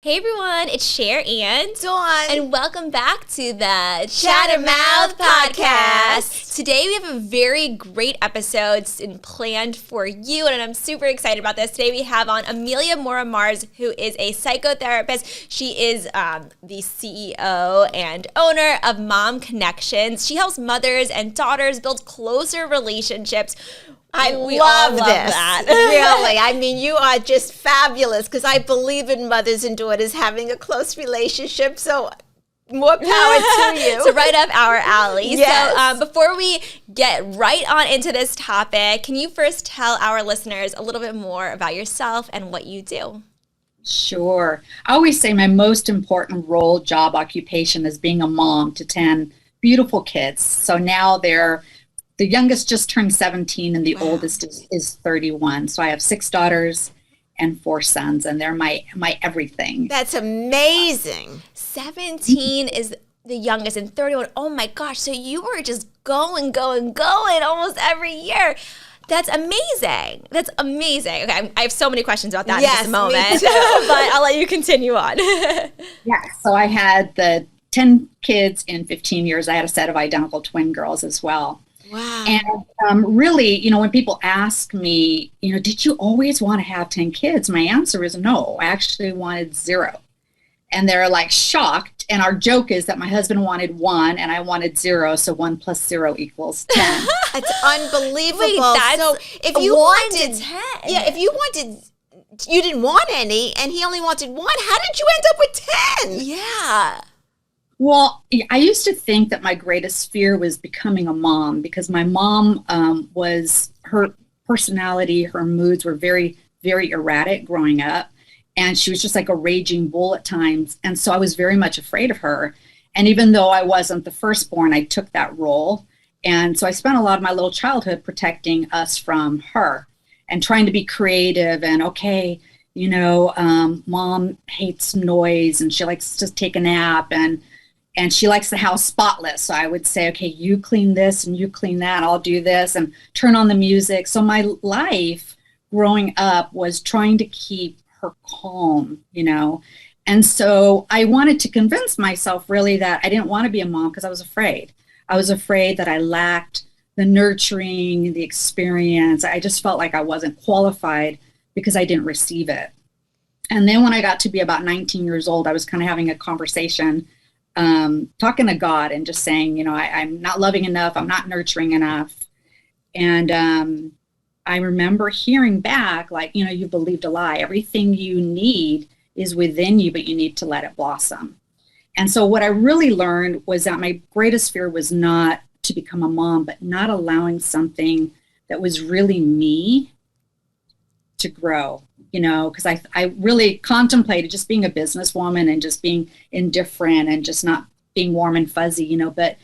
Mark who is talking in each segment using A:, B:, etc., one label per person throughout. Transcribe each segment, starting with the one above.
A: Hey everyone, it's Cher and
B: Dawn.
A: And welcome back to the Chattermouth Podcast. Today we have a very great episode planned for you, and I'm super excited about this. Today we have on Amelia Mars, who is a psychotherapist. She is the CEO and owner of Mom Connections. She helps mothers and daughters build closer relationships.
B: We love this.
A: That.
B: Really. I mean, you are just fabulous because I believe in mothers and daughters having a close relationship. So more power to you.
A: So right up our alley.
B: Yes.
A: So before we get right on into this topic, can you first tell our listeners a little bit more about yourself and what you do?
C: Sure. I always say my most important role, job, occupation is being a mom to 10 beautiful kids. So now the youngest just turned 17 and the oldest is 31. So I have 6 daughters and 4 sons, and they're my everything.
B: That's amazing.
A: 17 is the youngest and 31. Oh my gosh. So you were just going almost every year. That's amazing. That's amazing. Okay, I have so many questions about that in just a moment.
B: Me too.
A: But I'll let you continue on.
C: Yeah, so I had the 10 kids in 15 years. I had a set of identical twin girls as well.
B: Wow.
C: And really, when people ask me, did you always want to have 10 kids? My answer is no. I actually wanted 0. And they're like shocked. And our joke is that my husband wanted 1 and I wanted 0. So 1 plus 0 equals 10.
B: That's unbelievable.
A: Wait,
B: so if you wanted
A: 10.
B: Yeah, if you wanted, you didn't want any and he only wanted 1, how did you end up with 10?
A: Yeah.
C: Well, I used to think that my greatest fear was becoming a mom because my mom her personality, her moods were very, very erratic growing up. And she was just like a raging bull at times. And so I was very much afraid of her. And even though I wasn't the firstborn, I took that role. And so I spent a lot of my little childhood protecting us from her and trying to be creative and mom hates noise and she likes to take a nap and she likes the house spotless. So I would say, okay, you clean this and you clean that. I'll do this and turn on the music. So my life growing up was trying to keep her calm, And so I wanted to convince myself really that I didn't want to be a mom because I was afraid. I was afraid that I lacked the nurturing, the experience. I just felt like I wasn't qualified because I didn't receive it. And then when I got to be about 19 years old, I was kind of having a conversation talking to God and just saying, I'm not loving enough. I'm not nurturing enough. And I remember hearing back, like, you believed a lie. Everything you need is within you, but you need to let it blossom. And so what I really learned was that my greatest fear was not to become a mom, but not allowing something that was really me to grow. Because I really contemplated just being a businesswoman and just being indifferent and just not being warm and fuzzy, but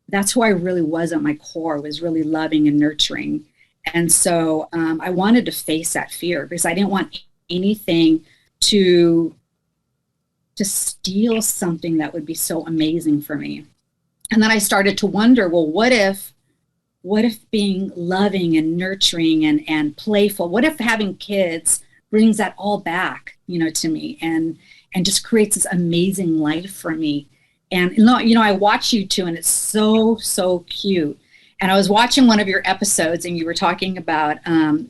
C: that's who I really was at my core, was really loving and nurturing. And so I wanted to face that fear because I didn't want anything to steal something that would be so amazing for me. And then I started to wonder, well, what if being loving and nurturing and playful, what if having kids brings that all back, to me and just creates this amazing life for me. And, I watch you two and it's so, so cute. And I was watching one of your episodes and you were talking about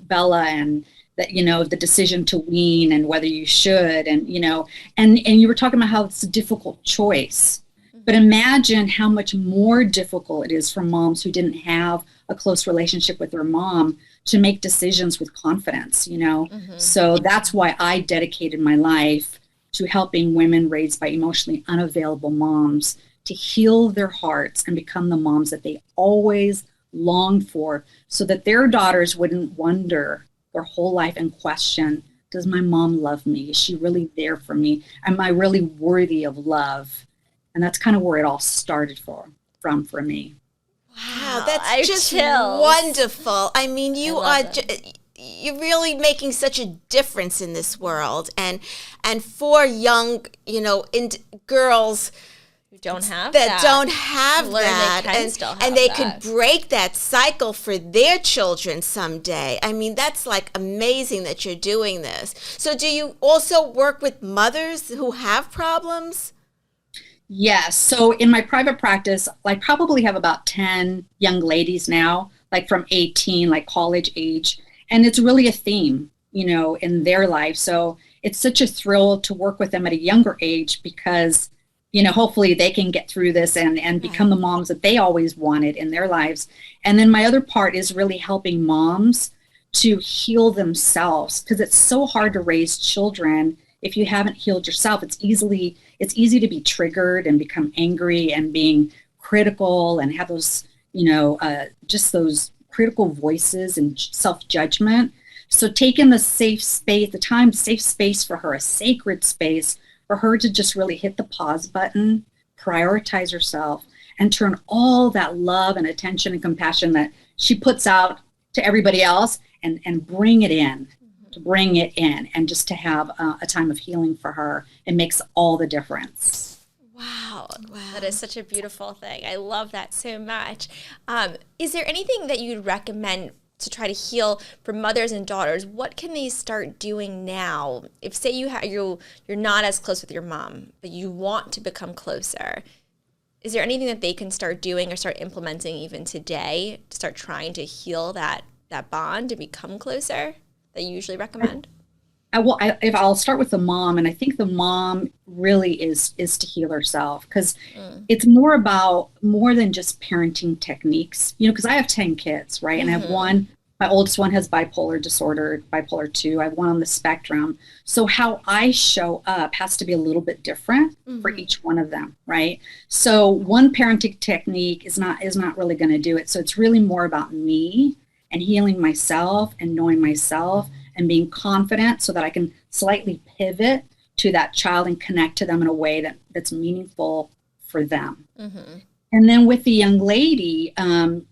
C: Bella and that, the decision to wean and whether you should, and you were talking about how it's a difficult choice. But imagine how much more difficult it is for moms who didn't have a close relationship with their mom to make decisions with confidence,
A: Mm-hmm.
C: So that's why I dedicated my life to helping women raised by emotionally unavailable moms to heal their hearts and become the moms that they always longed for, so that their daughters wouldn't wonder their whole life and question, does my mom love me? Is she really there for me? Am I really worthy of love? And that's kind of where it all started from for me.
B: Wow, that's just wonderful. I mean, you're really making such a difference in this world, and for young, girls,
A: who don't have
B: that don't have
A: learn
B: that,
A: they can still have
B: and they
A: that.
B: could break that cycle for their children someday. I mean, that's like amazing that you're doing this. So do you also work with mothers who have problems?
C: Yes. So in my private practice, I probably have about 10 young ladies now, like from 18, like college age. And it's really a theme, in their life. So it's such a thrill to work with them at a younger age because, hopefully they can get through this and become the moms that they always wanted in their lives. And then my other part is really helping moms to heal themselves, because it's so hard to raise children if you haven't healed yourself. It's easy to be triggered and become angry and being critical and have those, just those critical voices and self-judgment. So taking the safe space for her, a sacred space for her to just really hit the pause button, prioritize herself, and turn all that love and attention and compassion that she puts out to everybody else and bring it in. To bring it in and just to have a time of healing for her. It makes all the difference.
A: Wow. That is such a beautiful thing. I love that so much. Is there anything that you'd recommend to try to heal for mothers and daughters? What can they start doing now? If say you're not as close with your mom, but you want to become closer, is there anything that they can start doing or start implementing even today to start trying to heal that bond and become closer that you usually recommend?
C: If I'll start with the mom, and I think the mom really is to heal herself, because it's more than just parenting techniques, because I have 10 kids, right? And I have my oldest one has bipolar disorder, bipolar 2. I have one on the spectrum. So how I show up has to be a little bit different for each one of them, right? So one parenting technique is not really going to do it. So it's really more about me and healing myself and knowing myself and being confident so that I can slightly pivot to that child and connect to them in a way that's meaningful for them. And then with the young lady, there's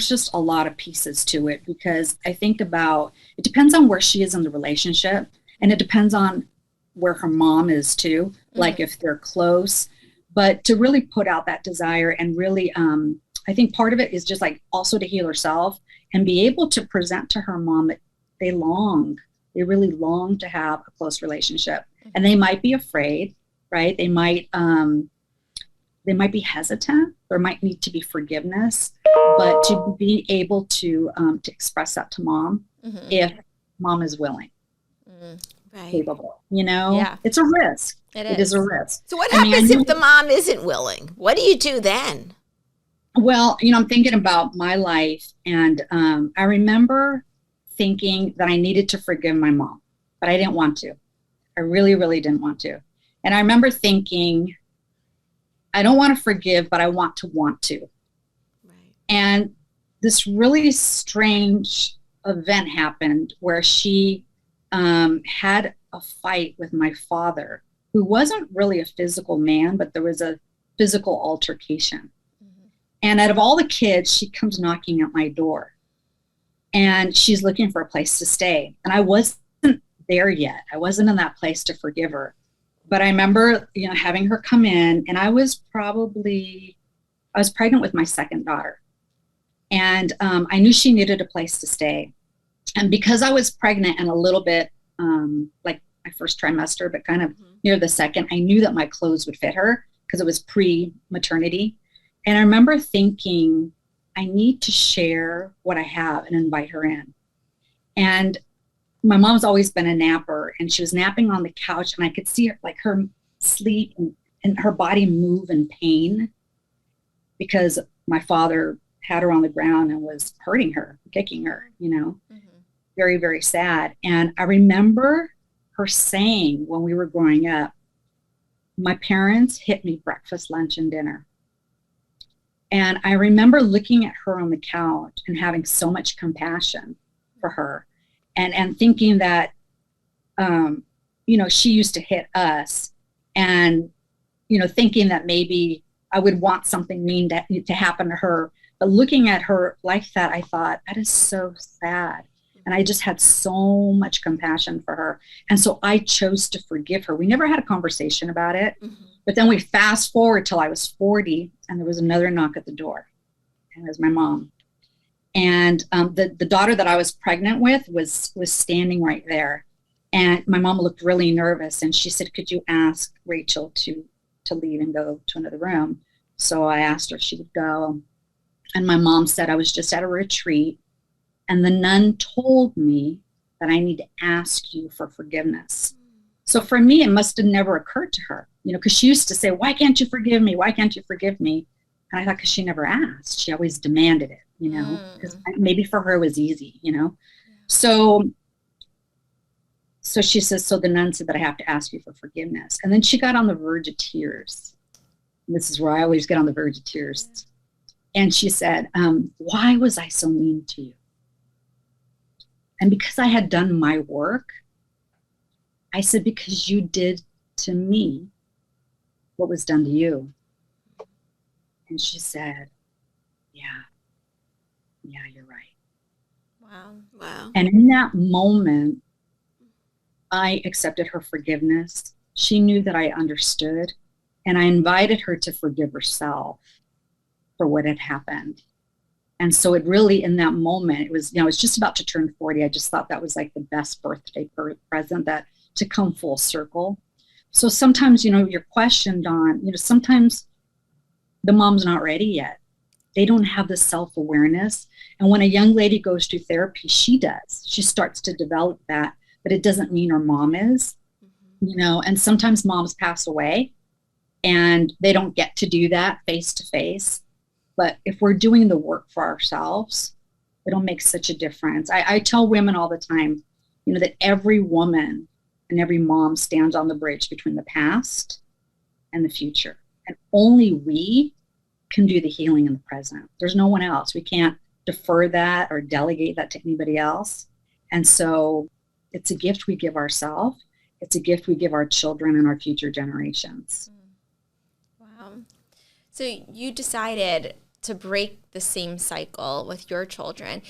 C: just a lot of pieces to it, because I think about, it depends on where she is in the relationship, and it depends on where her mom is too, like if they're close, but to really put out that desire and really, I think part of it is just like also to heal herself and be able to present to her mom that they really long to have a close relationship. And they might be afraid, right? They might be hesitant. There might need to be forgiveness, but to be able to express that to mom if mom is willing, capable,
A: Yeah.
C: It's a risk.
A: It
C: is a risk.
B: So what happens if the mom isn't willing? What do you do then?
C: Well, I'm thinking about my life, and I remember thinking that I needed to forgive my mom, but I didn't want to. I really, really didn't want to. And I remember thinking, I don't want to forgive, but I want to. Right. And this really strange event happened where she had a fight with my father, who wasn't really a physical man, but there was a physical altercation. And out of all the kids, she comes knocking at my door, and she's looking for a place to stay. And I wasn't there yet. I wasn't in that place to forgive her. But I remember, having her come in, and I was pregnant with my second daughter. And I knew she needed a place to stay. And because I was pregnant and a little bit like my first trimester, but kind of near the second, I knew that my clothes would fit her because it was pre-maternity. And I remember thinking, I need to share what I have and invite her in. And my mom's always been a napper, and she was napping on the couch, and I could see her sleep and her body move in pain because my father had her on the ground and was hurting her, kicking her, very, very sad. And I remember her saying when we were growing up, my parents hit me breakfast, lunch, and dinner. And I remember looking at her on the couch and having so much compassion for her, and thinking that, she used to hit us, and, thinking that maybe I would want something mean to happen to her. But looking at her like that, I thought, that is so sad. And I just had so much compassion for her. And so I chose to forgive her. We never had a conversation about it. But then we fast forward till I was 40, and there was another knock at the door. And it was my mom. And the daughter that I was pregnant with was standing right there. And my mom looked really nervous. And she said, could you ask Rachel to leave and go to another room? So I asked her if she would go. And my mom said, I was just at a retreat. And the nun told me that I need to ask you for forgiveness. So for me, it must have never occurred to her, because she used to say, why can't you forgive me? Why can't you forgive me? And I thought, because she never asked. She always demanded it, because maybe for her it was easy, So she says, so the nun said that I have to ask you for forgiveness. And then she got on the verge of tears. And this is where I always get on the verge of tears. And she said, why was I so mean to you? And because I had done my work, I said, because you did to me what was done to you. And she said, yeah, you're right.
B: Wow.
C: And in that moment, I accepted her forgiveness. She knew that I understood, and I invited her to forgive herself for what had happened. And so it really, in that moment, it was, it's just about to turn 40. I just thought that was like the best birthday present, that to come full circle. So sometimes, you're questioned on, sometimes the mom's not ready yet. They don't have the self-awareness. And when a young lady goes to therapy, she does. She starts to develop that, but it doesn't mean her mom is, and sometimes moms pass away and they don't get to do that face to face. But if we're doing the work for ourselves, it'll make such a difference. I tell women all the time, that every woman and every mom stands on the bridge between the past and the future. And only we can do the healing in the present. There's no one else. We can't defer that or delegate that to anybody else. And so it's a gift we give ourselves. It's a gift we give our children and our future generations.
A: Wow. So you decided to break the same cycle with your children.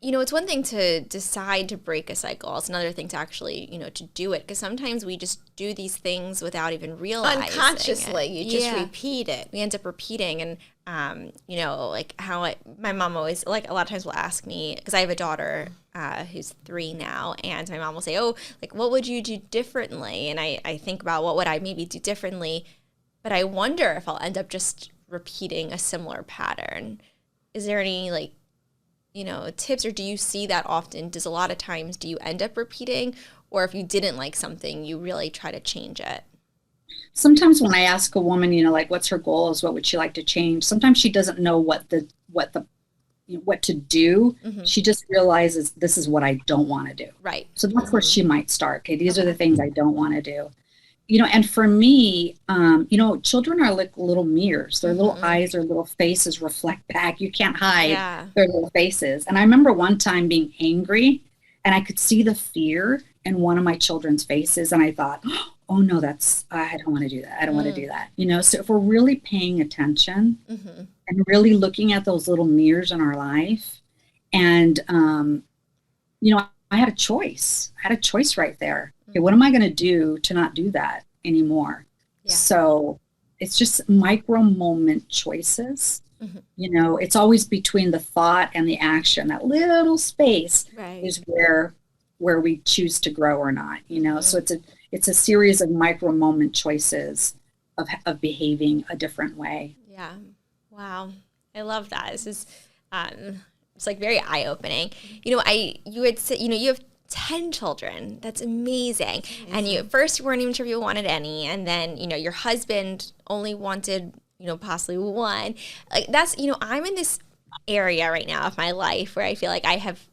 A: It's one thing to decide to break a cycle. It's another thing to actually, to do it. Because sometimes we just do these things without even realizing
B: unconsciously,
A: it.
B: you just repeat it.
A: We end up repeating. And, like how my mom always, like a lot of times will ask me, because I have a daughter who's 3 now, and my mom will say, oh, like, what would you do differently? And I think about what would I maybe do differently? But I wonder if I'll end up just repeating a similar pattern. Is there any tips, or do you see that often? Does a lot of times do you end up repeating, or if you didn't like something, you really try to change it?
C: Sometimes when I ask a woman, like what's her goals, what would she like to change? Sometimes she doesn't know what to do. Mm-hmm. She just realizes this is what I don't want to do.
A: Right.
C: So that's where she might start. Okay, these are the things I don't want to do. And for me, children are like little mirrors. Their little eyes or little faces reflect back. You can't hide their little faces. And I remember one time being angry, and I could see the fear in one of my children's faces. And I thought, oh no, I don't want to do that. I don't want to do that. So if we're really paying attention and really looking at those little mirrors in our life, and, I had a choice. I had a choice right there. Okay, what am I going to do to not do that anymore? Yeah. So it's just micro moment choices. Mm-hmm. It's always between the thought and the action. That little space is where we choose to grow or not. So it's a series of micro moment choices of behaving a different way.
A: Yeah. Wow. I love that. This is it's like very eye-opening. You had said, you have 10 children. That's amazing. And at first you weren't even sure if you wanted any. And then, your husband only wanted, possibly one. Like that's, I'm in this area right now of my life where I feel like I have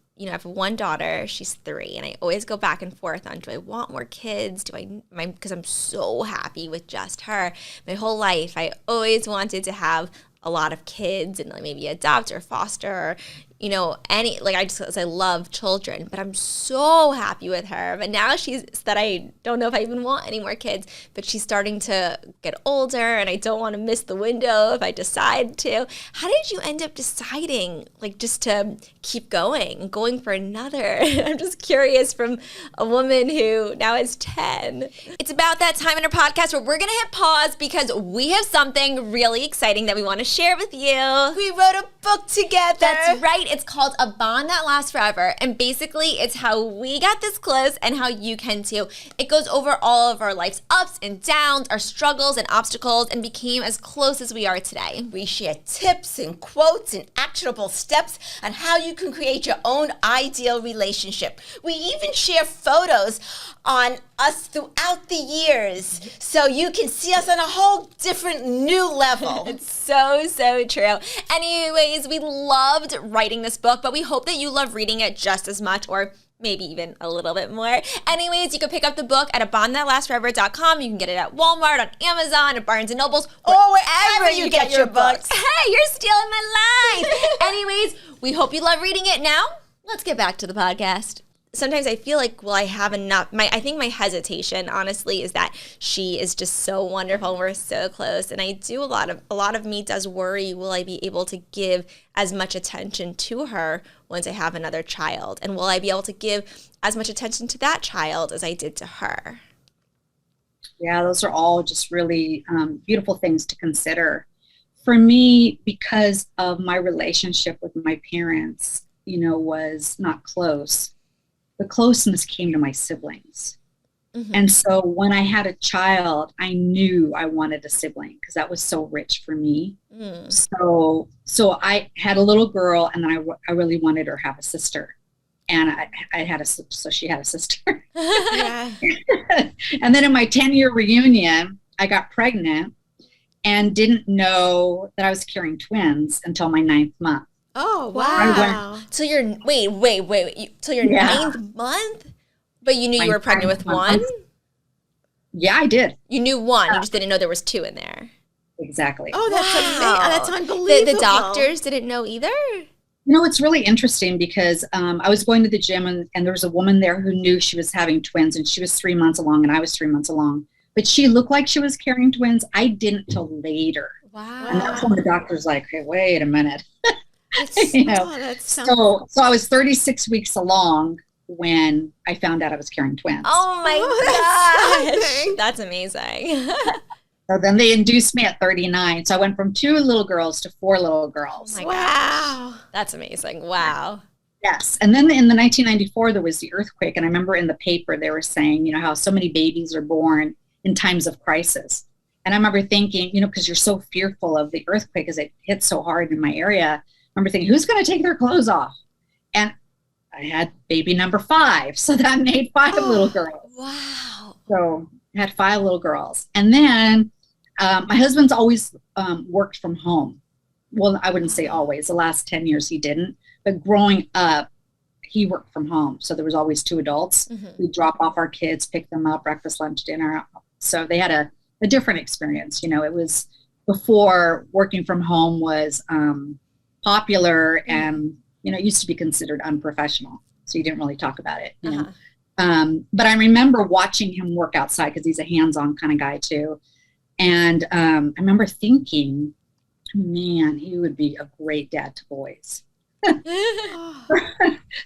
A: one daughter, she's 3, and I always go back and forth on, do I want more kids? Because I'm so happy with just her. My whole life, I always wanted to have a lot of kids and like maybe adopt or foster or, I love children, but I'm so happy with her. But now I don't know if I even want any more kids, but she's starting to get older and I don't want to miss the window if I decide to. How did you end up deciding just to keep going for another? I'm just curious from a woman who now is 10. It's about that time in our podcast where we're going to hit pause because we have something really exciting that we want to share with you.
B: We wrote a book together.
A: That's right. It's called A Bond That Lasts Forever. And basically, it's how we got this close and how you can too. It goes over all of our life's ups and downs, our struggles and obstacles, and became as close as we are today.
B: We share tips and quotes and actionable steps on how you can create your own ideal relationship. We even share photos on us throughout the years so you can see us on a whole different new level.
A: It's so true. Anyways, we loved writing this book, but we hope that you love reading it just as much, or maybe even a little bit more. Anyways, you can pick up the book at abondthatlastforever.com. You can get it at Walmart, on Amazon, at Barnes & Nobles,
B: or wherever you get your books.
A: Hey, you're stealing my line. Anyways, we hope you love reading it. Now, let's get back to the podcast. Sometimes I feel like, will I have enough? I think my hesitation, honestly, is that she is just so wonderful and we're so close. And I do a lot of me does worry, will I be able to give as much attention to her once I have another child? And will I be able to give as much attention to that child as I did to her?
C: Yeah, those are all just really beautiful things to consider. For me, because of my relationship with my parents, was not close. The closeness came to my siblings. Mm-hmm. And so when I had a child, I knew I wanted a sibling because that was so rich for me. Mm. So I had a little girl, and then I really wanted her to have a sister. And so she had a sister. Yeah. And then in my 10-year reunion, I got pregnant and didn't know that I was carrying twins until my 9th month.
B: Oh, wow.
A: Till your till your 9th month? But you knew you were pregnant with one?
C: Yeah, I did.
A: You knew one. You just didn't know there was 2 in there.
C: Exactly.
B: Oh, that's unbelievable.
A: The doctors didn't know either?
C: It's really interesting because I was going to the gym and there was a woman there who knew she was having twins, and she was 3 months along and I was 3 months along. But she looked like she was carrying twins. I didn't till later.
A: Wow.
C: And that's when the doctor's like, hey, wait a minute.
B: So
C: I was 36 weeks along when I found out I was carrying twins.
A: Oh my gosh. That's amazing.
C: So then they induced me at 39. So I went from 2 little girls to 4 little girls.
A: Oh my gosh. That's amazing. Wow.
C: Yes. And then in the 1994, there was the earthquake. And I remember in the paper, they were saying, how so many babies are born in times of crisis. And I remember thinking, because you're so fearful of the earthquake as it hit so hard in my area. I remember thinking, who's going to take their clothes off? And I had baby number 5. So that made 5 little girls.
A: Wow.
C: So I had 5 little girls. And then my husband's always worked from home. Well, I wouldn't say always. The last 10 years he didn't. But growing up, he worked from home. So there was always 2 adults. Mm-hmm. We'd drop off our kids, pick them up, breakfast, lunch, dinner. So they had a different experience. It was before working from home was popular and, it used to be considered unprofessional. So you didn't really talk about it. But I remember watching him work outside because he's a hands-on kind of guy too. And I remember thinking, man, he would be a great dad to boys.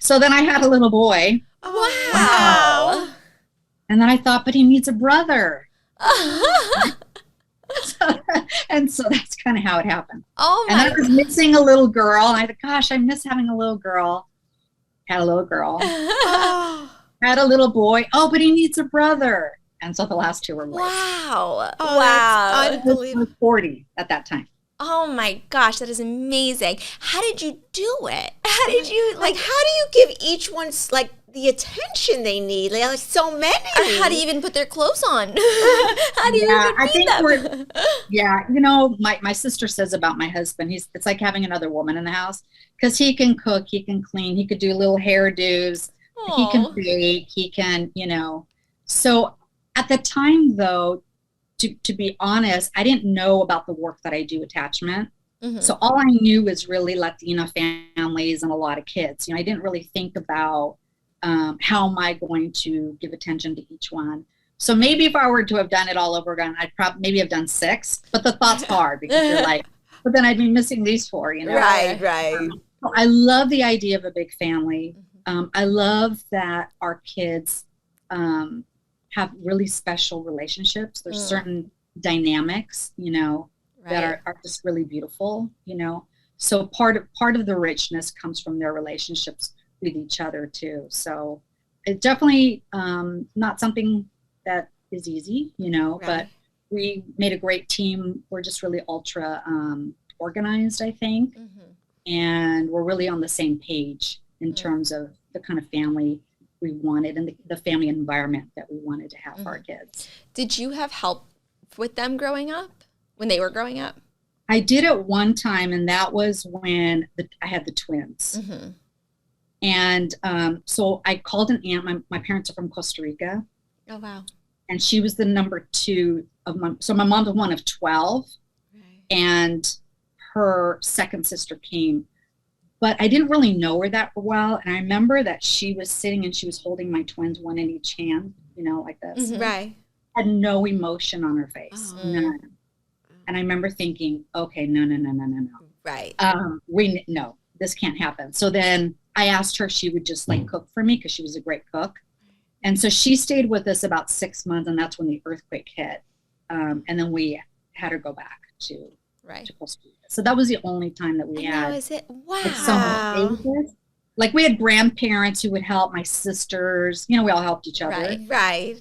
C: So then I had a little boy.
A: Wow.
C: And then I thought, but he needs a brother. So that's kind of how it happened.
A: Oh my!
C: And I was missing a little girl. And I thought, gosh, I miss having a little girl. Had a little girl. Had a little boy. Oh, but he needs a brother. And so the last 2 were boys.
A: Wow.
B: Oh,
A: wow.
B: That's unbelievable.
C: I was 40 at that time.
A: Oh my gosh, that is amazing. How did you do it? How did you
B: how do you give each one the attention they need? Like so many.
A: How do you even put their clothes on? How do you even feed them?
C: My sister says about my husband, it's like having another woman in the house because he can cook, he can clean, he could do little hairdos, he can bake, he can, So at the time though, to be honest, I didn't know about the work that I do, attachment. So all I knew was really Latina families and a lot of kids. I didn't really think about how am I going to give attention to each one. So maybe if I were to have done it all over again, I'd probably maybe have done 6. But the thought's hard because you're like, but then I'd be missing these 4.
B: Right.
C: So I love the idea of a big family. I love that our kids have really special relationships. There's certain dynamics, that are just really beautiful, So part of the richness comes from their relationships with each other too. So it's definitely not something that is easy, but we made a great team. We're just really ultra organized, I think. And we're really on the same page in terms of the kind of family we wanted and the family environment that we wanted to have for our kids.
A: Did you have help with them growing up, when they were growing up?
C: I did at one time, and that was when I had the twins. And so I called an aunt. My parents are from Costa Rica.
A: Oh, wow.
C: And she was the number 2 of so my mom's one of 12. And her second sister came. But I didn't really know her that well. And I remember that she was sitting and she was holding my twins, one in each hand, like this.
B: Right.
C: Had no emotion on her face. None. And I remember thinking, okay, no.
B: Right.
C: No, this can't happen. So then I asked her if she would just cook for me because she was a great cook. And so she stayed with us about 6 months, and that's when the earthquake hit. And then we had her go back to Costa Rica. So that was the only time that we had.
A: Is it? Wow.
C: Like we had grandparents who would help, my sisters. We all helped each other.
B: Right.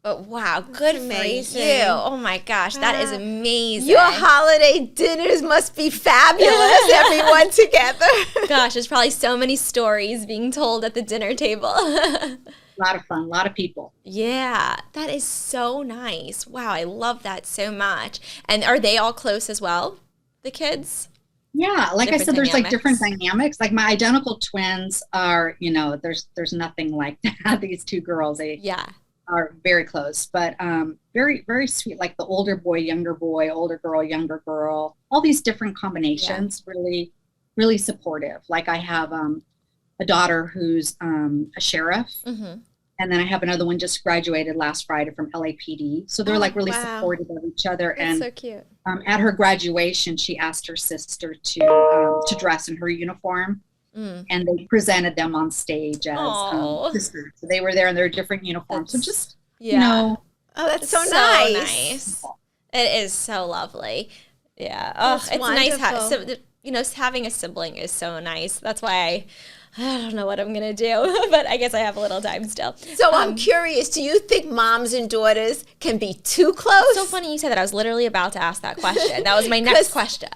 A: But wow, good for you. Oh my gosh, that is amazing.
B: Your holiday dinners must be fabulous, everyone together.
A: Gosh, there's probably so many stories being told at the dinner table.
C: A lot of fun, a lot of people.
A: Yeah, that is so nice. Wow, I love that so much. And are they all close as well, the kids?
C: Yeah, like different I said, there's dynamics. Different dynamics. Like my identical twins are, there's nothing like that. These 2 girls, they are very close, but very, very sweet. Like the older boy, younger boy, older girl, younger girl, all these different combinations, really, really supportive. Like I have a daughter who's a sheriff. And then I have another one just graduated last Friday from LAPD. So they're really supportive of each other.
A: That's so cute.
C: At her graduation, she asked her sister to dress in her uniform. And they presented them on stage as sisters. So they were there in their different uniforms. So just,
B: oh, that's so nice.
A: It is so lovely. Yeah. Oh, it's wonderful. Nice. Having a sibling is so nice. That's why I don't know what I'm going to do, but I guess I have a little time still.
B: So I'm curious, do you think moms and daughters can be too close?
A: It's so funny you said that. I was literally about to ask that question. That was my next question.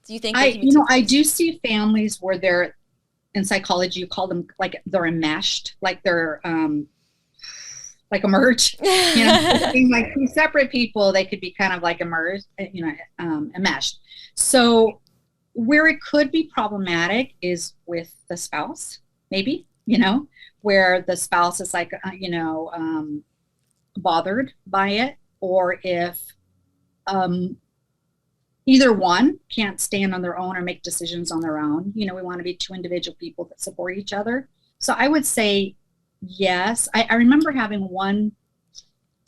A: Do you think
C: I do see families where they're, in psychology, you call them they're enmeshed, like they're like emerged, being like 2 separate people, they could be kind of like emerged, enmeshed. So where it could be problematic is with the spouse, maybe, where the spouse is bothered by it, or if either one can't stand on their own or make decisions on their own. We want to be 2 individual people that support each other. So I would say yes. I remember having one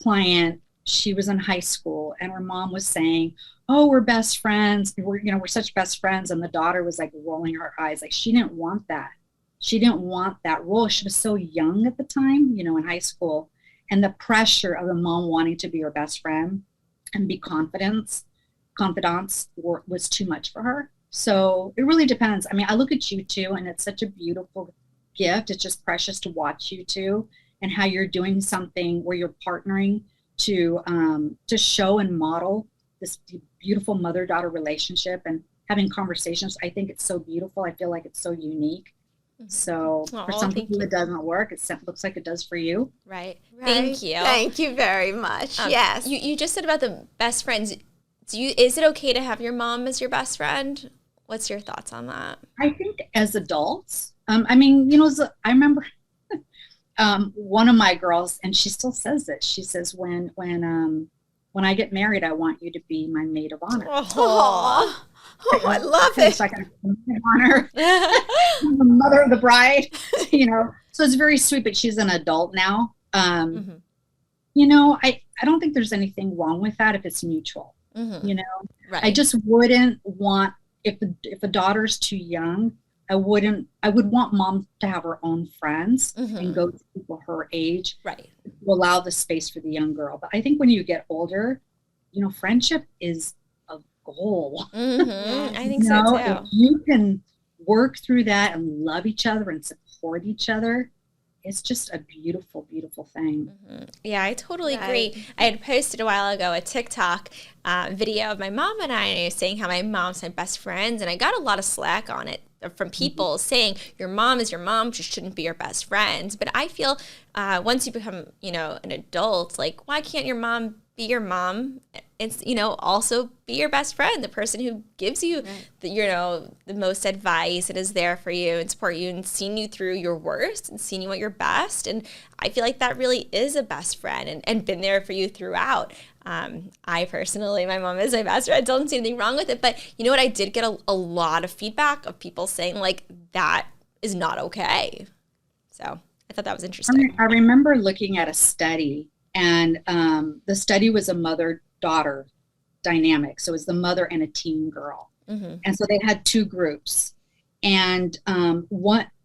C: client, she was in high school, and her mom was saying, oh, we're best friends. We're such best friends. And the daughter was rolling her eyes. She didn't want that. She didn't want that role. She was so young at the time, in high school. And the pressure of the mom wanting to be her best friend and be confidants was too much for her. So it really depends. I mean, I look at you 2, and it's such a beautiful gift. It's just precious to watch you 2 and how you're doing something where you're partnering to show and model this beautiful mother-daughter relationship and having conversations. I think it's so beautiful. I feel like it's so unique. So for some people it doesn't work. It looks like it does for you.
A: Right. Thank you.
B: Thank you very much. Yes.
A: You just said about the best friends. Is it okay to have your mom as your best friend? What's your thoughts on that?
C: I think as adults, I remember one of my girls, and she still says it. She says when when I get married, I want you to be my maid of honor.
B: Oh, I love it.
C: So I can maid of honor, the mother of the bride, So it's very sweet, but she's an adult now. I don't think there's anything wrong with that if it's mutual.
A: Right.
C: I just wouldn't want, if a daughter's too young, I would want mom to have her own friends and go to people her age,
A: right,
C: to allow the space for the young girl. But I think when you get older, friendship is a goal.
A: I think so too.
C: If you can work through that and love each other and support each other, it's just a beautiful, beautiful thing.
A: Yeah, I totally agree. I had posted a while ago a TikTok video of my mom and I saying how my mom's my best friends, and I got a lot of slack on it from people saying your mom is your mom, she shouldn't be your best friend. But I feel once you become, an adult, like, why can't your mom be your mom? It's, also be your best friend, the person who gives you the most advice and is there for you and support you and seen you through your worst and seen you at your best. And I feel like that really is a best friend and been there for you throughout. I personally, my mom is my best friend. I don't see anything wrong with it. But you know what? I did get a lot of feedback of people saying, like, that is not okay. So I thought that was interesting.
C: I remember looking at a study, and the study was a mother-daughter dynamic. So it was the mother and a teen girl. And so they had two groups. And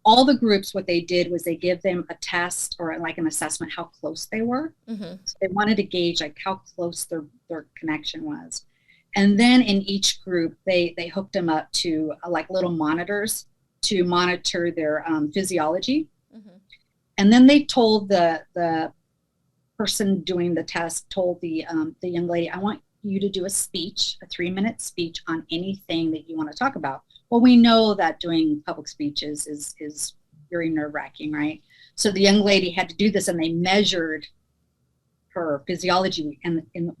C: all the groups, what they did was they give them a test or like an assessment how close they were. So they wanted to gauge like how close their connection was. And then in each group, they hooked them up to like little monitors to monitor their physiology. And then they told the person doing the test told the young lady, I want you to do a speech, a 3-minute speech on anything that you want to talk about. Well, we know that doing public speeches is very nerve-wracking, right? So the young lady had to do this, and they measured her physiology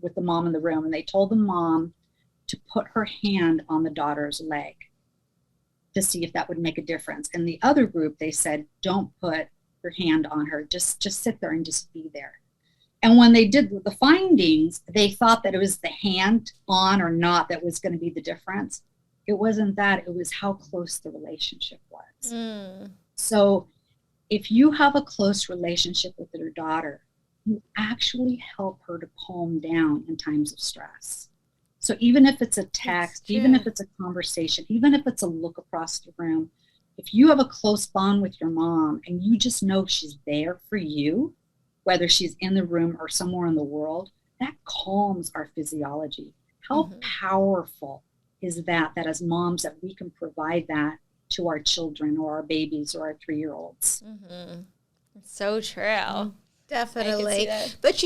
C: with the mom in the room, and they told the mom to put her hand on the daughter's leg to see if that would make a difference. And the other group, they said, don't put your hand on her, just sit there and just be there. And when they did the findings, they thought that it was the hand on or not that was going to be the difference. It wasn't that, it was how close the relationship was. So if you have a close relationship with your daughter, you actually help her to calm down in times of stress. So even if it's a text, even if it's a conversation, even if it's a look across the room, if you have a close bond with your mom and you just know she's there for you, whether she's in the room or somewhere in the world, that calms our physiology. How powerful is that as moms that we can provide that to our children or our babies or our 3-year-olds.
A: So true.
B: Definitely. But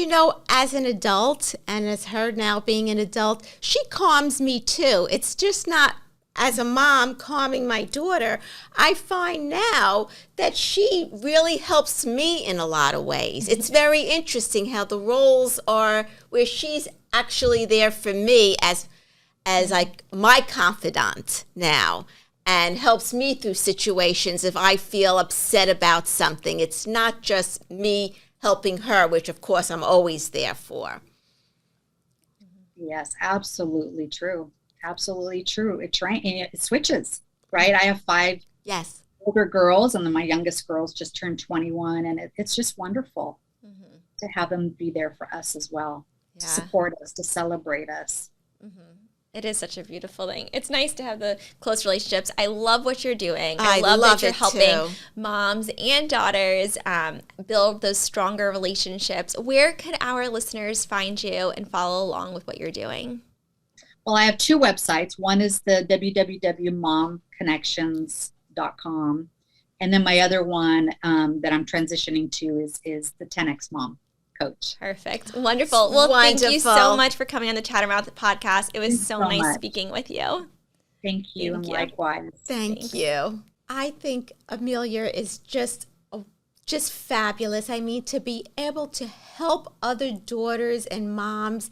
B: as an adult, and as her now being an adult, she calms me too. It's just not as a mom calming my daughter. I find now that she really helps me in a lot of ways. It's very interesting how the roles are where she's actually there for me as like my confidant now, and helps me through situations if I feel upset about something. It's not just me helping her, which of course I'm always there for.
C: Yes, absolutely true. Absolutely true. It switches, right? I have 5 older girls, and then my youngest girls just turned 21, and it's just wonderful to have them be there for us as well, to support us, to celebrate us.
A: It is such a beautiful thing. It's nice to have the close relationships. I love what you're doing.
B: I
A: love that you're helping
B: too.
A: Moms and daughters build those stronger relationships. Where can our listeners find you and follow along with what you're doing?
C: Well, I have 2 websites. One is the www.momconnections.com. And then my other one that I'm transitioning to is the 10X Mom Coach.
A: Perfect. Wonderful. Well, thank you so much for coming on the Chattermouth podcast. It was so nice speaking with you.
C: Thank you. And likewise.
B: Thank you. I think Amelia is just fabulous. I mean, to be able to help other daughters and moms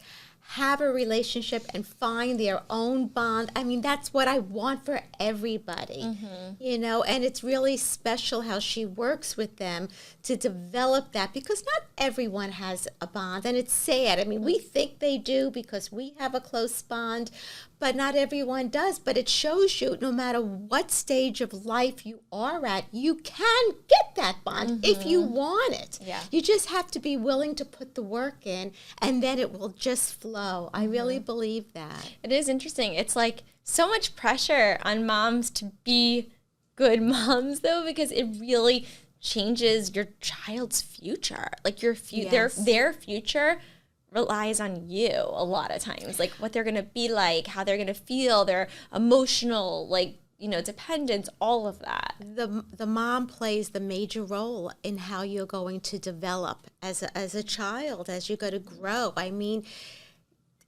B: have a relationship and find their own bond. I mean, that's what I want for everybody, you know, and it's really special how she works with them to develop that, because not everyone has a bond, and it's sad. I mean, we think they do because we have a close bond, but not everyone does. But it shows you no matter what stage of life you are at, you can get that bond if you want it.
A: Yeah.
B: You just have to be willing to put the work in, and then it will just flow. I really believe that.
A: It is interesting. It's like so much pressure on moms to be good moms, though, because it really changes your child's future. Like your their future relies on you a lot of times, like what they're going to be like, how they're going to feel, their emotional, like, you know, dependence, all of that.
B: The mom plays the major role in how you're going to develop as a child, as you're going to grow. I mean,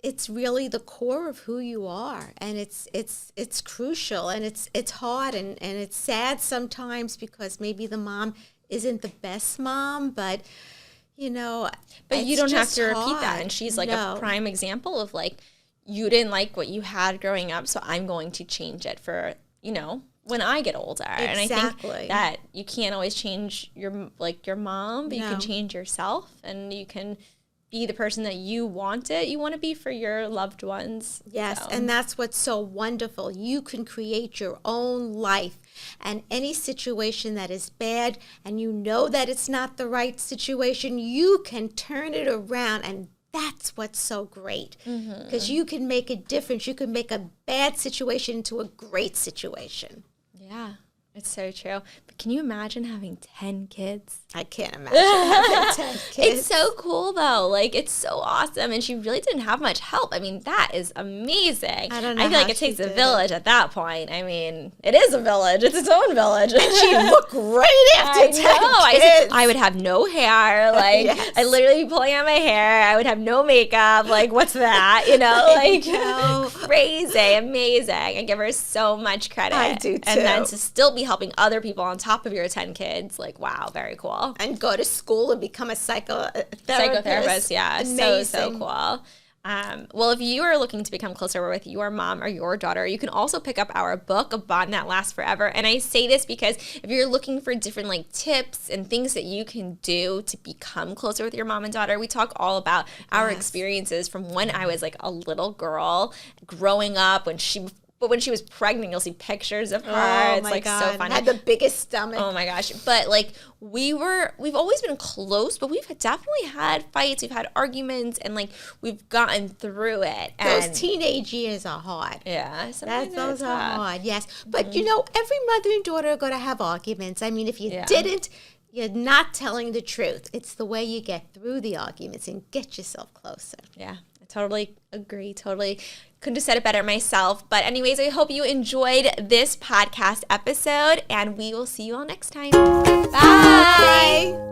B: it's really the core of who you are, and it's crucial, and it's hard, and it's sad sometimes because maybe the mom isn't the best mom, but you know,
A: but you don't have to repeat
B: hard.
A: that. And she's like a prime example of like, you didn't like what you had growing up, so I'm going to change it for, you know, when I get older.
B: Exactly.
A: And I think that you can't always change your mom, but you can change yourself, and you can be the person that you want to be for your loved ones.
B: Yes, and that's what's so wonderful. You can create your own life, and any situation that is bad and you know that it's not the right situation, you can turn it around, and that's what's so great, because you can make a difference. You can make a bad situation into a great situation.
A: Yeah, it's so true. But can you imagine having 10 kids?
B: I can't imagine having 10 kids.
A: It's so cool, though. Like, it's so awesome. And she really didn't have much help. I mean, that is amazing.
B: I don't know
A: I feel
B: how
A: like it
B: she
A: takes a
B: did
A: village at that point. I mean, it is a village. It's its own village.
B: She looked great after 10 kids.
A: I would have no hair. Like,
B: Yes.
A: I'd literally be pulling out my hair. I would have no makeup. Like, what's that? You know, like, crazy, amazing. I give her so much credit.
B: I do, too.
A: And then to still be helping other people on top of your 10 kids, like, wow, very cool.
B: And go to school and become a psychotherapist.
A: Yeah,
B: Amazing.
A: so cool. Well, if you are looking to become closer with your mom or your daughter, you can also pick up our book, A Bond That Lasts Forever. And I say this because if you're looking for different like tips and things that you can do to become closer with your mom and daughter, we talk all about our experiences from when I was like a little girl growing up, but when she was pregnant, you'll see pictures of her.
B: Oh,
A: it's
B: my
A: like
B: God.
A: so funny.
B: Had the biggest stomach.
A: Oh my gosh. But like we've always been close, but we've definitely had fights. We've had arguments, and like we've gotten through it. And
B: Those teenage years are hard.
A: yeah, sometimes
B: Those
A: it's
B: are
A: tough.
B: hard, yes. But you know, every mother and daughter are going to have arguments. I mean, if you didn't, you're not telling the truth. It's the way you get through the arguments and get yourself closer.
A: Yeah, I totally agree. Totally. Couldn't have said it better myself. But anyways, I hope you enjoyed this podcast episode, and we will see you all next time. Bye.